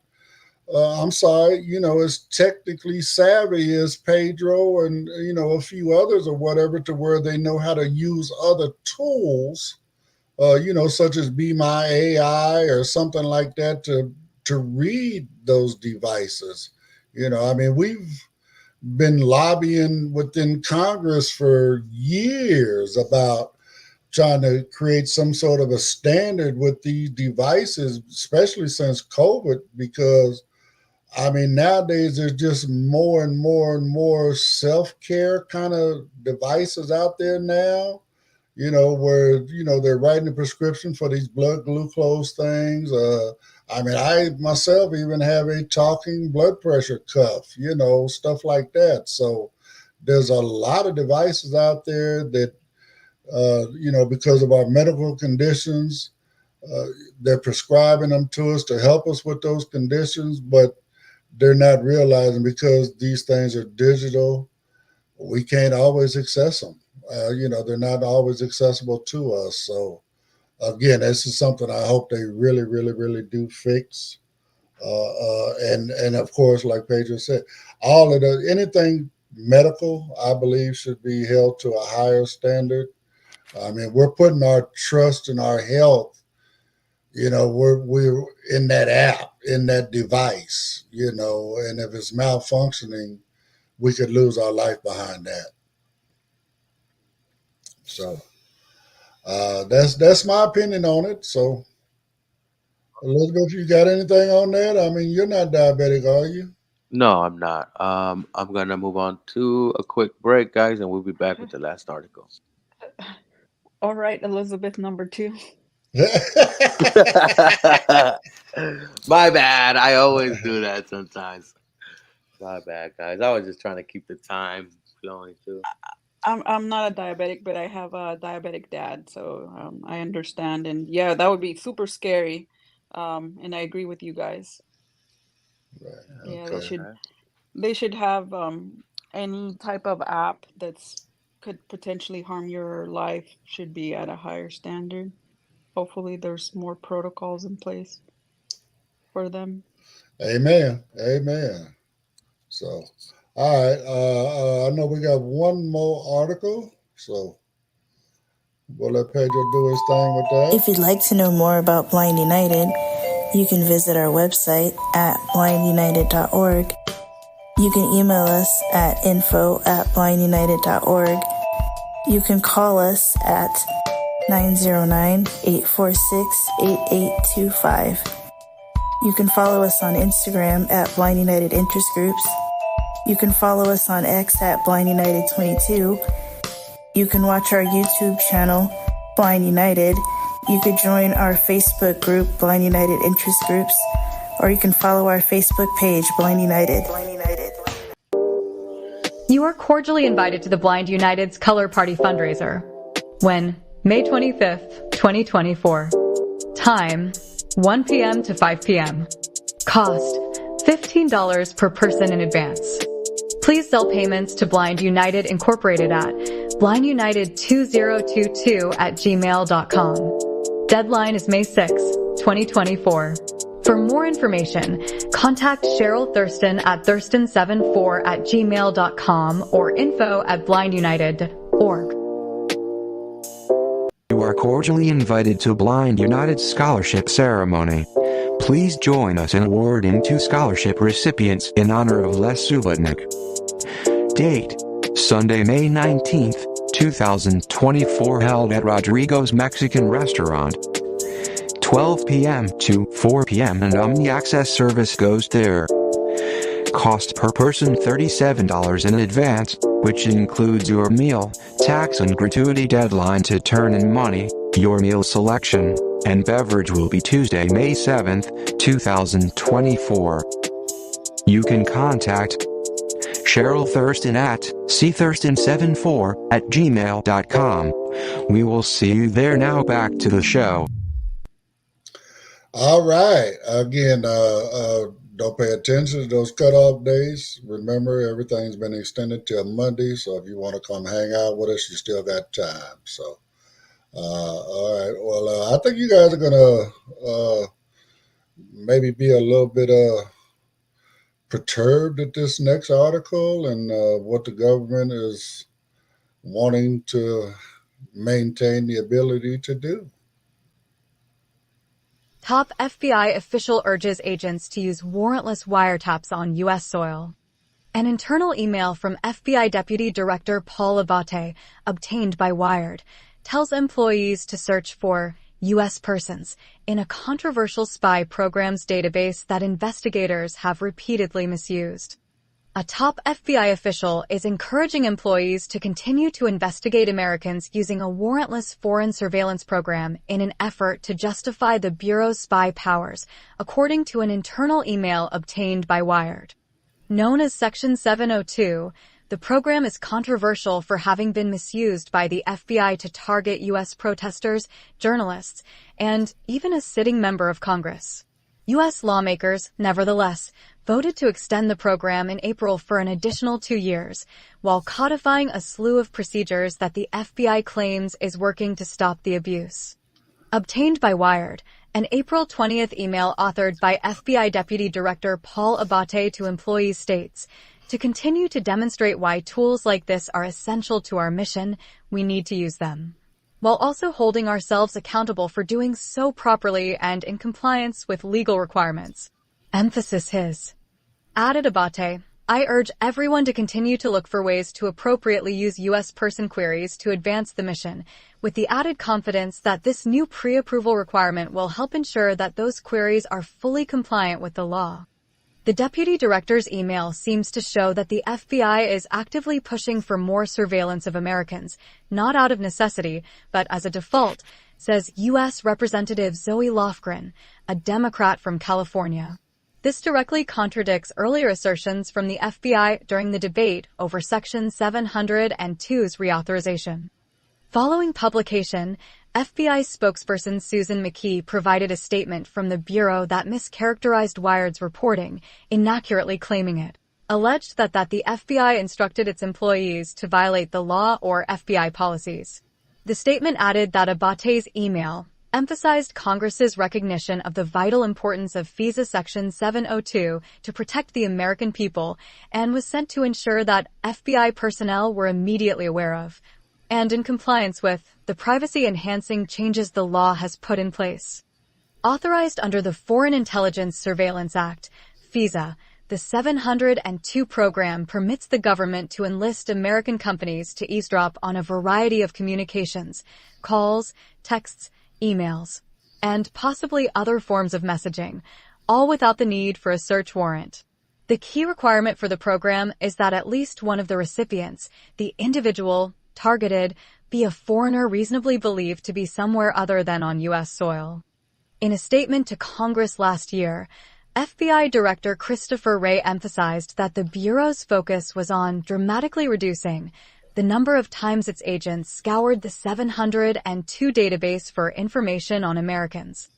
I'm sorry, as technically savvy as Pedro and, a few others or whatever, to where they know how to use other tools, such as Be My AI or something like that to read those devices. We've been lobbying within Congress for years about trying to create some sort of a standard with these devices, especially since COVID, because nowadays there's just more and more and more self-care kind of devices out there now, where, they're writing a prescription for these blood glucose things. I myself even have a talking blood pressure cuff, stuff like that. So there's a lot of devices out there that, because of our medical conditions, they're prescribing them to us to help us with those conditions, but they're not realizing because these things are digital, we can't always access them. They're not always accessible to us. So again, this is something I hope they really, really, really do fix. And of course, like Pedro said, all of anything medical, I believe, should be held to a higher standard. We're putting our trust in our health. We're in that app, in that device, and if it's malfunctioning, we could lose our life behind that. So that's my opinion on it. So Elizabeth, you got anything on that? You're not diabetic, are you? No, I'm not. I'm gonna move on to a quick break, guys, and we'll be back with the last article. All right, Elizabeth number 2. My bad. I always do that sometimes. My bad, guys. I was just trying to keep the time flowing too. I'm not a diabetic, but I have a diabetic dad, so I understand. And yeah, that would be super scary. And I agree with you guys. Right. Yeah, Okay. they should have any type of app could potentially harm your life should be at a higher standard. Hopefully there's more protocols in place for them. Amen. Amen. So, all right. I know we got one more article, so we'll let Pedro do his thing with that. If you'd like to know more about Blind United, you can visit our website at blindunited.org. You can email us at info@blindunited.org. You can call us at 909-846-8825. You can follow us on Instagram at Blind United Interest Groups. You can follow us on X at Blind United 22. You can watch our YouTube channel, Blind United. You could join our Facebook group, Blind United Interest Groups, or you can follow our Facebook page, Blind United. You are cordially invited to the Blind United's Color Party fundraiser. When? May 25th, 2024. Time, 1 p.m. to 5 p.m. Cost, $15 per person in advance. Please sell payments to Blind United Incorporated at blindunited2022@gmail.com. Deadline is May 6, 2024. For more information, contact Cheryl Thurston at thurston74@gmail.com or info@blindunited.org. You are cordially invited to Blind United Scholarship Ceremony. Please join us in awarding 2 scholarship recipients in honor of Les Subotnick. Date: Sunday, May 19th, 2024, held at Rodrigo's Mexican Restaurant. 12 p.m. to 4 p.m. and Omni-Access service goes there. Cost per person $37 in advance, which includes your meal, tax and gratuity. Deadline to turn in money, your meal selection, and beverage will be Tuesday, May 7th, 2024. You can contact Cheryl Thurston at cthurston74@gmail.com We will see you there. Now back to the show. All right. Again, don't pay attention to those cutoff days. Remember, everything's been extended till Monday, so if you want to come hang out with us, you still got time. So, all right. Well, I think you guys are gonna maybe be a little bit perturbed at this next article and what the government is wanting to maintain the ability to do. Top FBI official urges agents to use warrantless wiretaps on U.S. soil. An internal email from FBI Deputy Director Paul Abbate, obtained by Wired, tells employees to search for U.S. persons in a controversial spy programs database that investigators have repeatedly misused. A top FBI official is encouraging employees to continue to investigate Americans using a warrantless foreign surveillance program in an effort to justify the Bureau's spy powers, according to an internal email obtained by Wired. Known as Section 702, the program is controversial for having been misused by the FBI to target U.S. protesters, journalists, and even a sitting member of Congress. U.S. lawmakers, nevertheless, voted to extend the program in April for an additional 2 years, while codifying a slew of procedures that the FBI claims is working to stop the abuse. Obtained by Wired, an April 20th email authored by FBI Deputy Director Paul Abbate to employees states, "To continue to demonstrate why tools like this are essential to our mission, we need to use them, while also holding ourselves accountable for doing so properly and in compliance with legal requirements." Emphasis his. Added Abbate, "I urge everyone to continue to look for ways to appropriately use U.S. person queries to advance the mission, with the added confidence that this new pre-approval requirement will help ensure that those queries are fully compliant with the law." The deputy director's email seems to show that the FBI is actively pushing for more surveillance of Americans, not out of necessity, but as a default, says U.S. Representative Zoe Lofgren, a Democrat from California. This directly contradicts earlier assertions from the FBI during the debate over Section 702's reauthorization. Following publication, FBI spokesperson Susan McKee provided a statement from the Bureau that mischaracterized Wired's reporting, inaccurately claiming it alleged that the FBI instructed its employees to violate the law or FBI policies. The statement added that Abbate's email emphasized Congress's recognition of the vital importance of FISA Section 702 to protect the American people and was sent to ensure that FBI personnel were immediately aware of and in compliance with the privacy-enhancing changes the law has put in place. Authorized under the Foreign Intelligence Surveillance Act, FISA, the 702 program permits the government to enlist American companies to eavesdrop on a variety of communications, calls, texts, emails, and possibly other forms of messaging, all without the need for a search warrant. The key requirement for the program is that at least one of the recipients, the individual targeted, be a foreigner reasonably believed to be somewhere other than on U.S. soil. In a statement to Congress last year, FBI Director Christopher Wray emphasized that the Bureau's focus was on dramatically reducing the number of times its agents scoured the 702 database for information on Americans.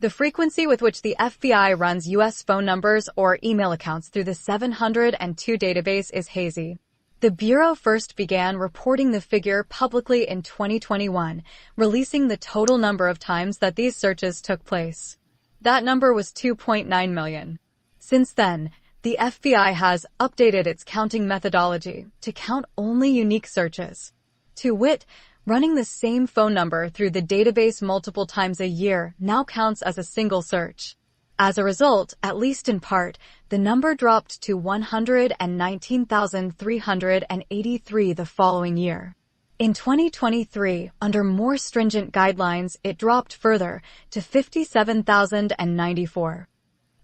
The frequency with which the FBI runs U.S. phone numbers or email accounts through the 702 database is hazy. The Bureau first began reporting the figure publicly in 2021, releasing the total number of times that these searches took place. That number was 2.9 million. Since then, the FBI has updated its counting methodology to count only unique searches. To wit, running the same phone number through the database multiple times a year now counts as a single search. As a result, at least in part, the number dropped to 119,383 the following year. In 2023, under more stringent guidelines, it dropped further to 57,094.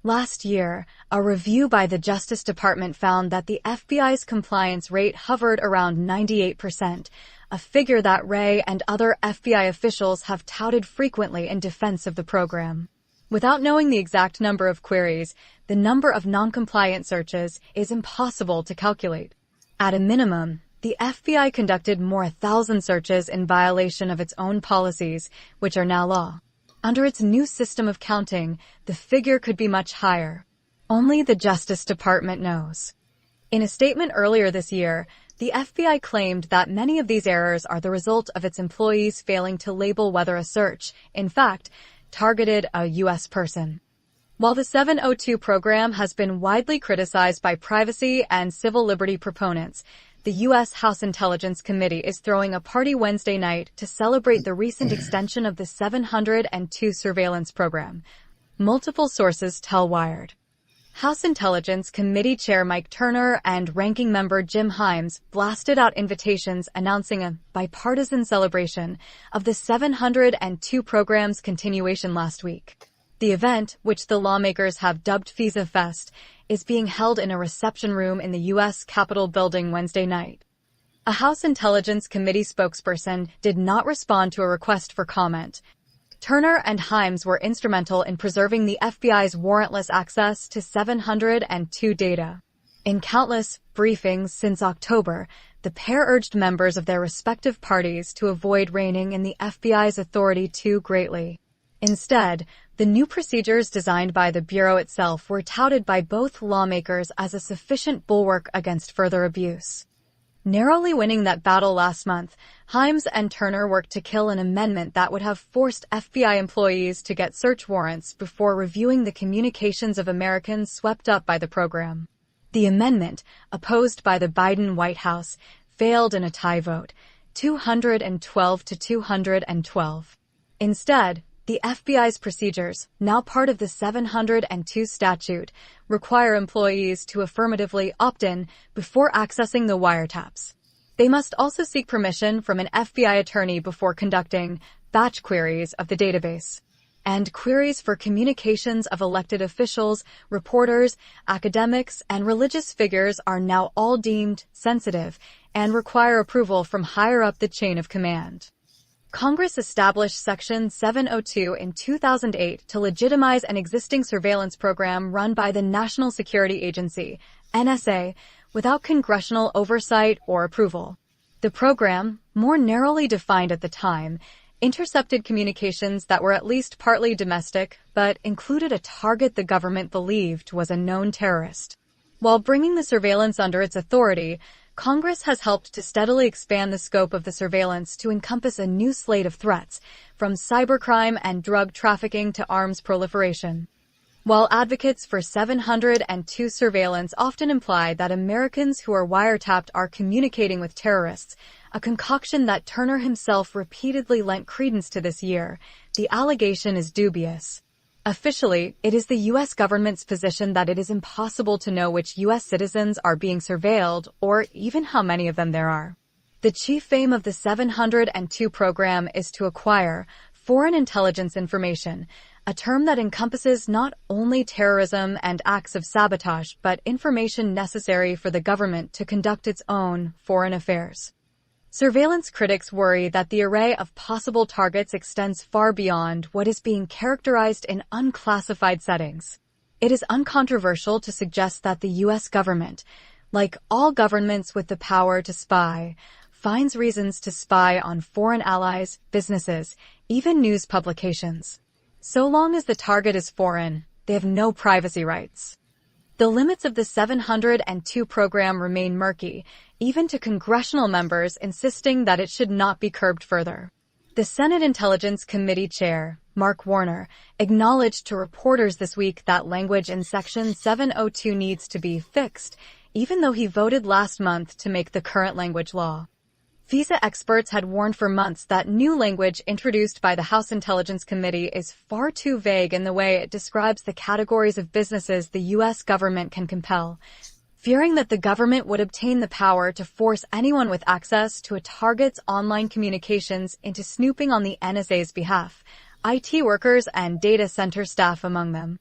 Last year, a review by the Justice Department found that the FBI's compliance rate hovered around 98%, a figure that Wray and other FBI officials have touted frequently in defense of the program. Without knowing the exact number of queries, the number of non-compliant searches is impossible to calculate. At a minimum, the FBI conducted more 1,000 searches in violation of its own policies, which are now law. Under its new system of counting, the figure could be much higher. Only the Justice Department knows. In a statement earlier this year, the FBI claimed that many of these errors are the result of its employees failing to label whether a search, in fact, targeted a U.S. person. While the 702 program has been widely criticized by privacy and civil liberty proponents, the U.S. House Intelligence Committee is throwing a party Wednesday night to celebrate the recent extension of the 702 surveillance program. Multiple sources tell Wired. House Intelligence Committee Chair Mike Turner and Ranking Member Jim Himes blasted out invitations announcing a bipartisan celebration of the 702 program's continuation last week. The event, which the lawmakers have dubbed FISA Fest, is being held in a reception room in the U.S. Capitol building Wednesday night. A House Intelligence Committee spokesperson did not respond to a request for comment. Turner and Himes were instrumental in preserving the FBI's warrantless access to 702 data. In countless briefings since October, the pair urged members of their respective parties to avoid reining in the FBI's authority too greatly. Instead, the new procedures designed by the Bureau itself were touted by both lawmakers as a sufficient bulwark against further abuse. Narrowly winning that battle last month, Himes and Turner worked to kill an amendment that would have forced FBI employees to get search warrants before reviewing the communications of Americans swept up by the program. The amendment, opposed by the Biden White House, failed in a tie vote, 212 to 212. Instead, the FBI's procedures, now part of the 702 statute, require employees to affirmatively opt in before accessing the wiretaps. They must also seek permission from an FBI attorney before conducting batch queries of the database. And queries for communications of elected officials, reporters, academics, and religious figures are now all deemed sensitive and require approval from higher up the chain of command. Congress established Section 702 in 2008 to legitimize an existing surveillance program run by the National Security Agency, NSA, without congressional oversight or approval. The program, more narrowly defined at the time, intercepted communications that were at least partly domestic, but included a target the government believed was a known terrorist. While bringing the surveillance under its authority, Congress has helped to steadily expand the scope of the surveillance to encompass a new slate of threats, from cybercrime and drug trafficking to arms proliferation. While advocates for 702 surveillance often imply that Americans who are wiretapped are communicating with terrorists, a concoction that Turner himself repeatedly lent credence to this year, the allegation is dubious. Officially, it is the U.S. government's position that it is impossible to know which U.S. citizens are being surveilled or even how many of them there are. The chief aim of the 702 program is to acquire foreign intelligence information, a term that encompasses not only terrorism and acts of sabotage, but information necessary for the government to conduct its own foreign affairs. Surveillance critics worry that the array of possible targets extends far beyond what is being characterized in unclassified settings. It is uncontroversial to suggest that the U.S. government, like all governments with the power to spy, finds reasons to spy on foreign allies, businesses, even news publications. So long as the target is foreign, they have no privacy rights. The limits of the 702 program remain murky, even to congressional members insisting that it should not be curbed further. The Senate Intelligence Committee Chair, Mark Warner, acknowledged to reporters this week that language in Section 702 needs to be fixed, even though he voted last month to make the current language law. FISA experts had warned for months that new language introduced by the House Intelligence Committee is far too vague in the way it describes the categories of businesses the U.S. government can compel. Fearing that the government would obtain the power to force anyone with access to a target's online communications into snooping on the NSA's behalf, IT workers and data center staff among them.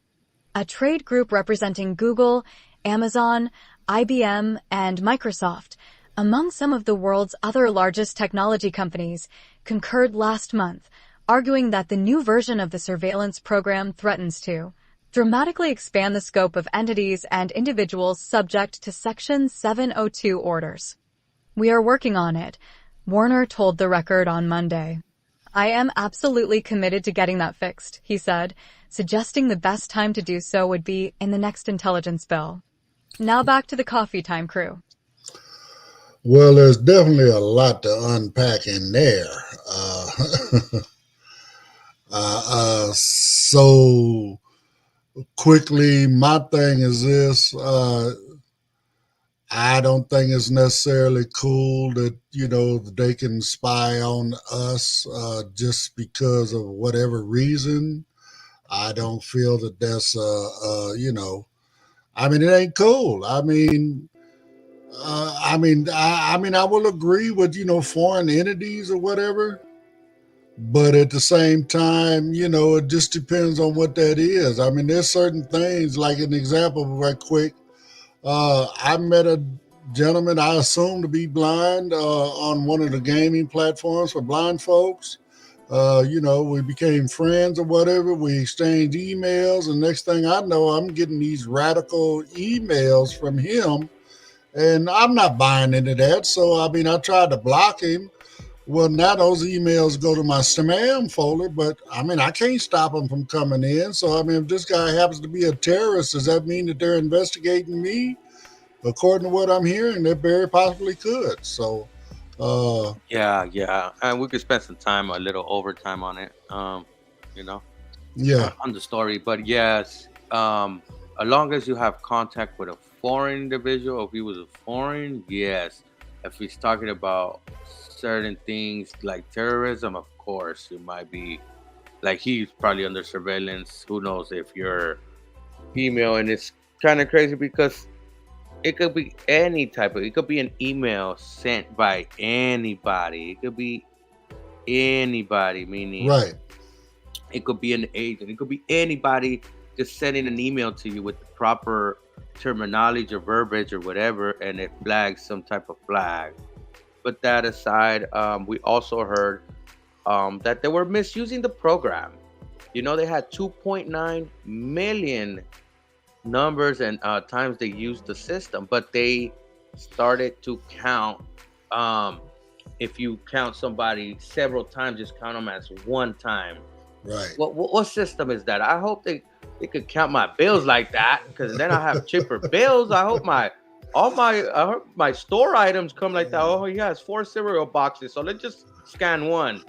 A trade group representing Google, Amazon, IBM, and Microsoft, among some of the world's other largest technology companies, concurred last month, arguing that the new version of the surveillance program threatens to dramatically expand the scope of entities and individuals subject to Section 702 orders. We are working on it, Warner told the Record on Monday. I am absolutely committed to getting that fixed, he said, suggesting the best time to do so would be in the next intelligence bill. Now back to the Coffee Time crew. Well, there's definitely a lot to unpack in there. So quickly, my thing is this. I don't think it's necessarily cool that, they can spy on us just because of whatever reason. I don't feel that that's, it ain't cool. I will agree with, foreign entities or whatever. But at the same time, it just depends on what that is. There's certain things, like an example right quick. I met a gentleman I assumed to be blind on one of the gaming platforms for blind folks. We became friends or whatever. We exchanged emails, and next thing I know, I'm getting these radical emails from him, and I'm not buying into that. So, I tried to block him. Well, now those emails go to my spam folder, but I can't stop them from coming in. So, if this guy happens to be a terrorist, does that mean that they're investigating me? According to what I'm hearing, they very possibly could. So, yeah, and we could spend some time, a little overtime on it, yeah, on the story. But yes, as long as you have contact with a foreign individual, if he was a foreign, yes. If he's talking about certain things like terrorism, of course, you might be, like, he's probably under surveillance. Who knows if you're female? And it's kind of crazy because it could be any type of, it could be an email sent by anybody. It could be anybody, meaning right. It could be an agent. It could be anybody just sending an email to you with the proper terminology or verbiage or whatever, and it flags some type of flag. But that aside, we also heard that they were misusing the program. They had 2.9 million numbers and times they used the system, but they started to count. If you count somebody several times, just count them as one time. Right. What system is that? I hope they could count my bills like that, because then I have cheaper bills. I hope my store items come like that. Oh, he has 4 cereal boxes, so let's just scan one.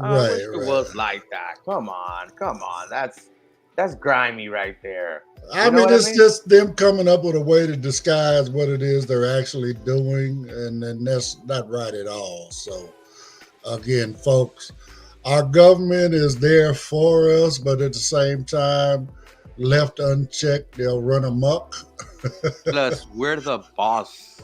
I wish it was like that. Come on. That's grimy right there. It's just them coming up with a way to disguise what it is they're actually doing, and that's not right at all. So, again, folks, our government is there for us, but at the same time, left unchecked, they'll run amok. Plus, we're the boss.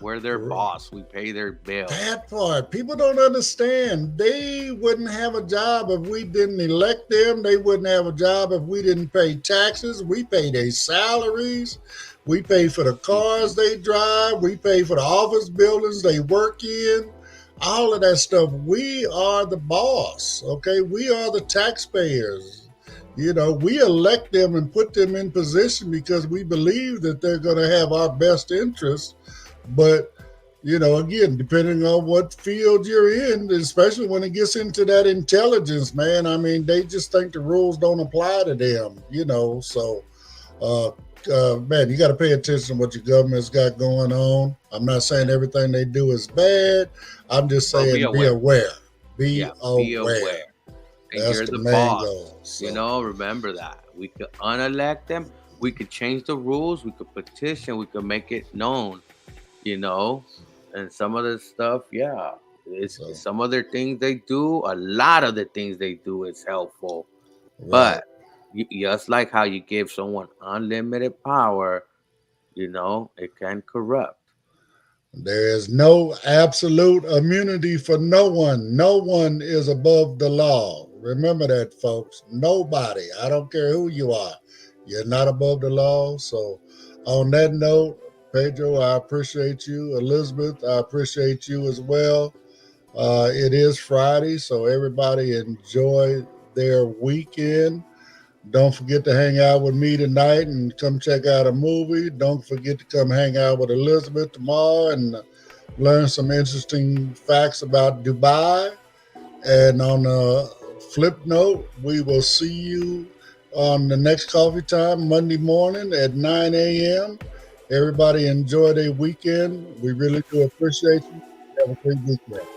We're their boss. We pay their bills. That part. People don't understand. They wouldn't have a job if we didn't elect them. They wouldn't have a job if we didn't pay taxes. We pay their salaries. We pay for the cars they drive. We pay for the office buildings they work in. All of that stuff. We are the boss. Okay? We are the taxpayers. We elect them and put them in position because we believe that they're going to have our best interests. But, again, depending on what field you're in, especially when it gets into that intelligence, man, they just think the rules don't apply to them, So, man, you got to pay attention to what your government's got going on. I'm not saying everything they do is bad. I'm just saying be aware. Be aware. And you're the boss. Goal, so. Remember that. We could unelect them. We could change the rules. We could petition. We could make it known, and some of the stuff, some other things they do, a lot of the things they do is helpful. Right. But just like how you give someone unlimited power, it can corrupt. There is no absolute immunity for no one. No one is above the law. Remember that, folks. Nobody. I don't care who you are. You're not above the law. So on that note, Pedro, I appreciate you. Elizabeth, I appreciate you as well. It is Friday, so everybody enjoy their weekend. Don't forget to hang out with me tonight and come check out a movie. Don't forget to come hang out with Elizabeth tomorrow and learn some interesting facts about Dubai. And on a flip note, we will see you on the next coffee time Monday morning at 9 a.m. Everybody enjoy their weekend. We really do appreciate you. Have a great weekend.